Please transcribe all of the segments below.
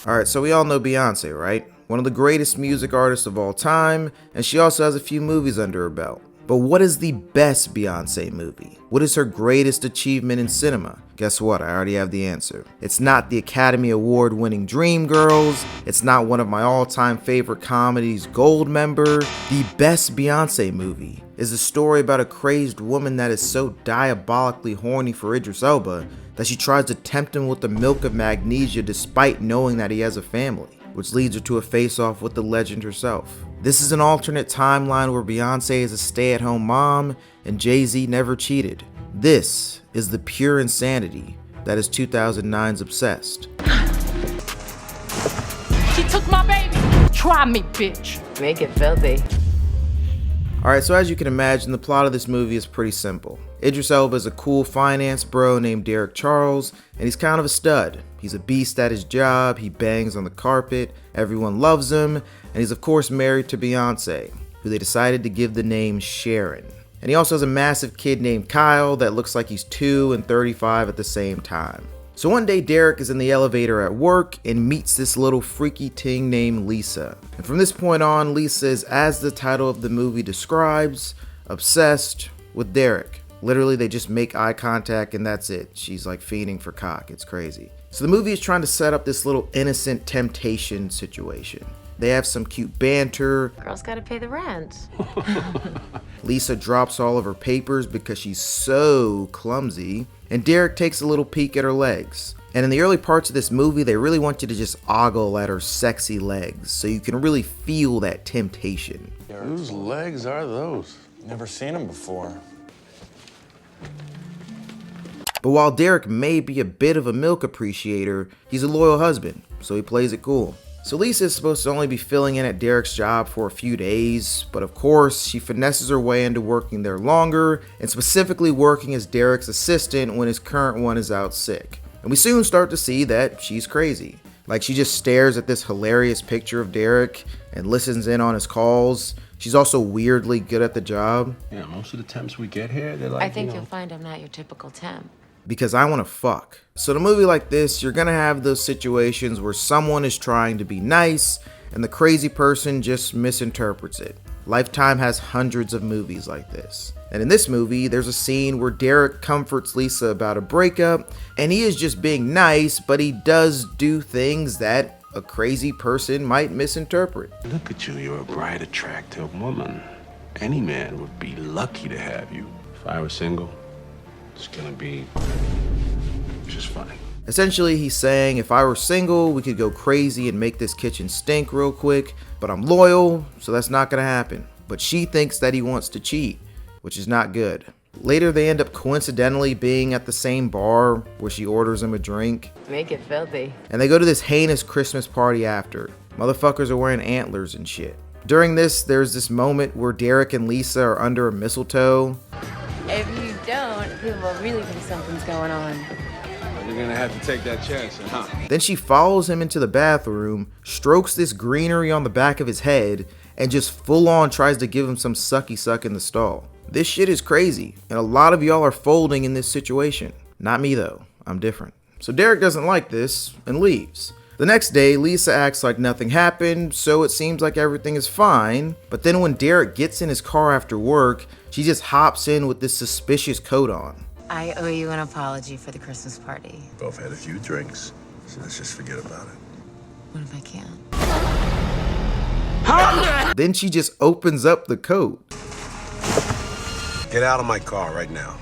Alright, so we all know Beyoncé, right? One of the greatest music artists of all time, and she also has a few movies under her belt. But what is the best Beyoncé movie? What is her greatest achievement in cinema? Guess what? I already have the answer. It's not the Academy Award winning Dreamgirls. It's not one of my all-time favorite comedies, Goldmember. The best Beyoncé movie is a story about a crazed woman that is so diabolically horny for Idris Elba that she tries to tempt him with the milk of magnesia despite knowing that he has a family, which leads her to a face-off with the legend herself. This is an alternate timeline where Beyoncé is a stay-at-home mom and Jay-Z never cheated. This is the pure insanity that is 2009's Obsessed. She took my baby. Try me, bitch. Make it filthy. Alright, so as you can imagine, the plot of this movie is pretty simple. Idris Elba is a cool finance bro named Derek Charles, and he's kind of a stud. He's a beast at his job, he bangs on the carpet, everyone loves him, and he's of course married to Beyoncé, who they decided to give the name Sharon. And he also has a massive kid named Kyle that looks like he's 2 and 35 at the same time. So one day Derek is in the elevator at work and meets this little freaky ting named Lisa. And from this point on, Lisa is, as the title of the movie describes, obsessed with Derek. Literally, they just make eye contact and that's it. She's like fiending for cock. It's crazy. So the movie is trying to set up this little innocent temptation situation. They have some cute banter. Girls gotta pay the rent. Lisa drops all of her papers because she's so clumsy. And Derek takes a little peek at her legs. And in the early parts of this movie, they really want you to just ogle at her sexy legs so you can really feel that temptation. Whose legs are those? Never seen them before. But while Derek may be a bit of a milk appreciator, he's a loyal husband, so he plays it cool. So Lisa is supposed to only be filling in at Derek's job for a few days, but of course, she finesses her way into working there longer, and specifically working as Derek's assistant when his current one is out sick. And we soon start to see that she's crazy. Like, she just stares at this hilarious picture of Derek and listens in on his calls. She's also weirdly good at the job. Yeah, most of the temps we get here, they're like, I think you'll find I'm not your typical temp. Because I want to fuck. So in a movie like this, you're gonna have those situations where someone is trying to be nice and the crazy person just misinterprets it. Lifetime has hundreds of movies like this. And in this movie, there's a scene where Derek comforts Lisa about a breakup, and he is just being nice, but he does do things that a crazy person might misinterpret. Look at you, you're a bright, attractive woman. Any man would be lucky to have you. If I were single, it's gonna be just fine. Essentially, he's saying, if I were single, we could go crazy and make this kitchen stink real quick, but I'm loyal, so that's not gonna happen. But she thinks that he wants to cheat, which is not good. Later, they end up coincidentally being at the same bar where she orders him a drink. Make it filthy. And they go to this heinous Christmas party after. Motherfuckers are wearing antlers and shit. During this, there's this moment where Derek and Lisa are under a mistletoe. If you don't, people will really think something's going on. You're gonna have to take that chance, huh? Then she follows him into the bathroom, strokes this greenery on the back of his head, and just full on tries to give him some sucky suck in the stall. This shit is crazy, and a lot of y'all are folding in this situation. Not me though, I'm different. So Derek doesn't like this and leaves. The next day, Lisa acts like nothing happened, so it seems like everything is fine. But then when Derek gets in his car after work, she just hops in with this suspicious coat on. I owe you an apology for the Christmas party. Both had a few drinks, so let's just forget about it. What if I can't? Then she just opens up the coat. Get out of my car right now.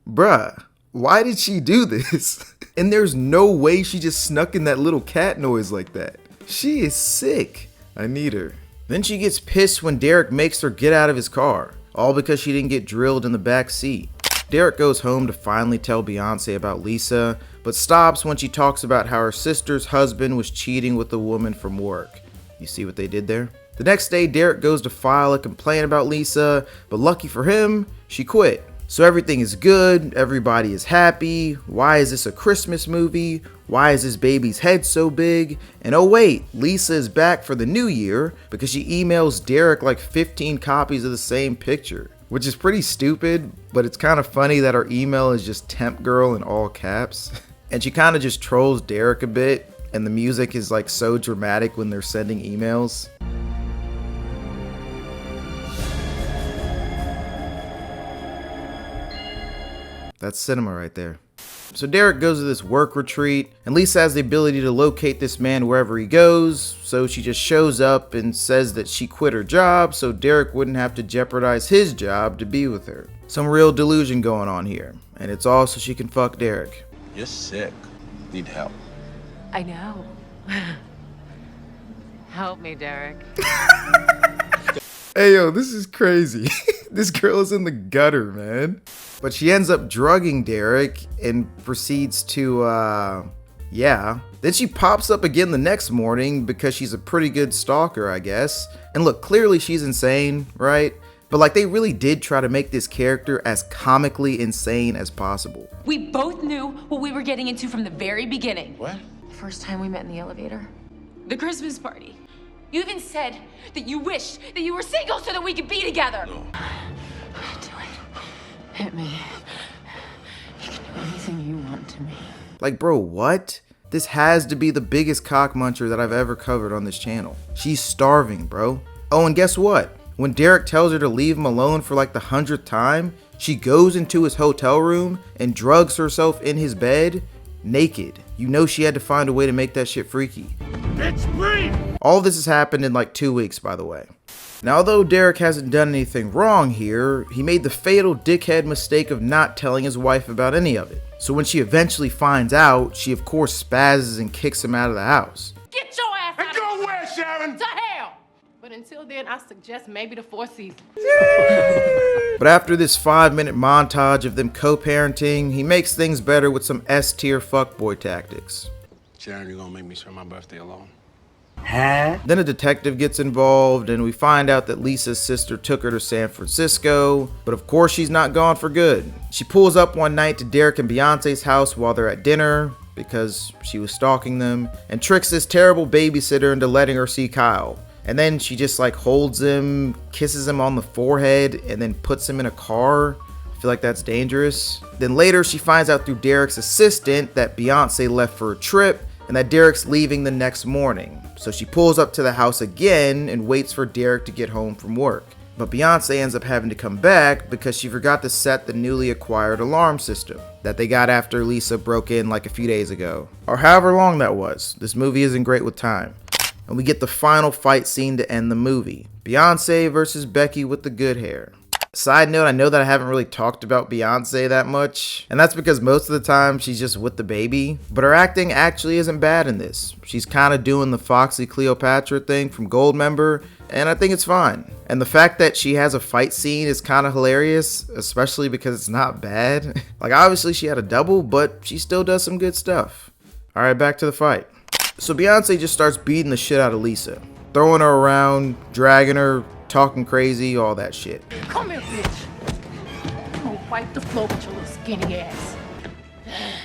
Bruh, why did she do this? And there's no way she just snuck in that little cat noise like that. She is sick. I need her. Then she gets pissed when Derek makes her get out of his car, all because she didn't get drilled in the back seat. Derek goes home to finally tell Beyoncé about Lisa, but stops when she talks about how her sister's husband was cheating with a woman from work. You see what they did there? The next day, Derek goes to file a complaint about Lisa, but lucky for him, she quit. So everything is good, everybody is happy. Why is this a Christmas movie? Why is this baby's head so big? And oh wait, Lisa is back for the new year because she emails Derek like 15 copies of the same picture, which is pretty stupid, but it's kind of funny that our email is just temp girl in all caps. And she kind of just trolls Derek a bit, and the music is like so dramatic when they're sending emails. That's cinema right there. So Derek goes to this work retreat, and Lisa has the ability to locate this man wherever he goes, so she just shows up and says that she quit her job so Derek wouldn't have to jeopardize his job to be with her. Some real delusion going on here, and it's all so she can fuck Derek. You're sick. Need help. I know. Help me, Derek. Hey yo, this is crazy. This girl is in the gutter, man. But she ends up drugging Derek and proceeds to, yeah. Then she pops up again the next morning because she's a pretty good stalker, I guess. And look, clearly she's insane, right? But like, they really did try to make this character as comically insane as possible. We both knew what we were getting into from the very beginning. What? The first time we met in the elevator. The Christmas party. You even said that you wished that you were single so that we could be together. No. Do it. Hit me. You can do anything you want to me. Like, bro, what? This has to be the biggest cock muncher that I've ever covered on this channel. She's starving, bro. Oh, and guess what? When Derek tells her to leave him alone for like the 100th time, she goes into his hotel room and drugs herself in his bed naked. You know she had to find a way to make that shit freaky. It's free! All of this has happened in like 2 weeks, by the way. Now, although Derek hasn't done anything wrong here, he made the fatal dickhead mistake of not telling his wife about any of it. So when she eventually finds out, she of course spazzes and kicks him out of the house. Get your ass out And go where, Sharon? to hell. But until then, I suggest maybe the Four Seasons. But after this 5-minute montage of them co-parenting, he makes things better with some S-tier fuckboy tactics. Sharon, you gonna make me spend my birthday alone? Then a detective gets involved, and we find out that Lisa's sister took her to San Francisco, but of course she's not gone for good. She pulls up one night to Derek and Beyonce's house while they're at dinner, because she was stalking them, and tricks this terrible babysitter into letting her see Kyle. And then she just like holds him, kisses him on the forehead, and then puts him in a car. I feel like that's dangerous. Then later she finds out through Derek's assistant that Beyonce left for a trip and that Derek's leaving the next morning. So she pulls up to the house again and waits for Derek to get home from work. But Beyonce ends up having to come back because she forgot to set the newly acquired alarm system that they got after Lisa broke in like a few days ago. Or however long that was. This movie isn't great with time. And we get the final fight scene to end the movie. Beyonce versus Becky with the good hair. Side note, I know that I haven't really talked about Beyonce that much, and that's because most of the time she's just with the baby, but her acting actually isn't bad in this. She's kind of doing the Foxy Cleopatra thing from Goldmember, and I think it's fine. And the fact that she has a fight scene is kind of hilarious, especially because it's not bad. Like, obviously she had a double, but she still does some good stuff. Alright, back to the fight. So Beyonce just starts beating the shit out of Lisa, throwing her around, dragging her, talking crazy, all that shit. Come here, bitch. I'm gonna wipe the floor with your little skinny ass.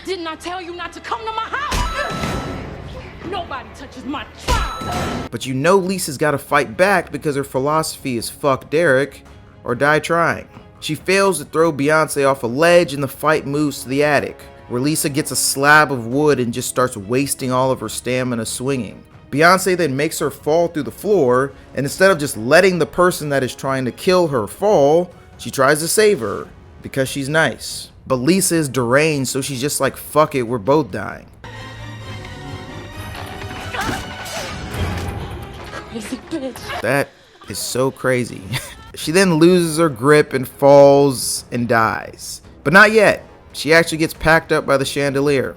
Didn't I tell you not to come to my house? Nobody touches my child. But you know Lisa's gotta fight back because her philosophy is fuck Derek or die trying. She fails to throw Beyonce off a ledge and the fight moves to the attic, where Lisa gets a slab of wood and just starts wasting all of her stamina swinging. Beyonce then makes her fall through the floor, and instead of just letting the person that is trying to kill her fall, she tries to save her because she's nice. But Lisa is deranged, so she's just like, fuck it, we're both dying. Crazy bitch. That is so crazy. She then loses her grip and falls and dies. But not yet. She actually gets packed up by the chandelier.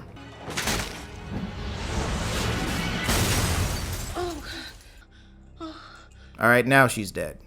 Alright, now she's dead.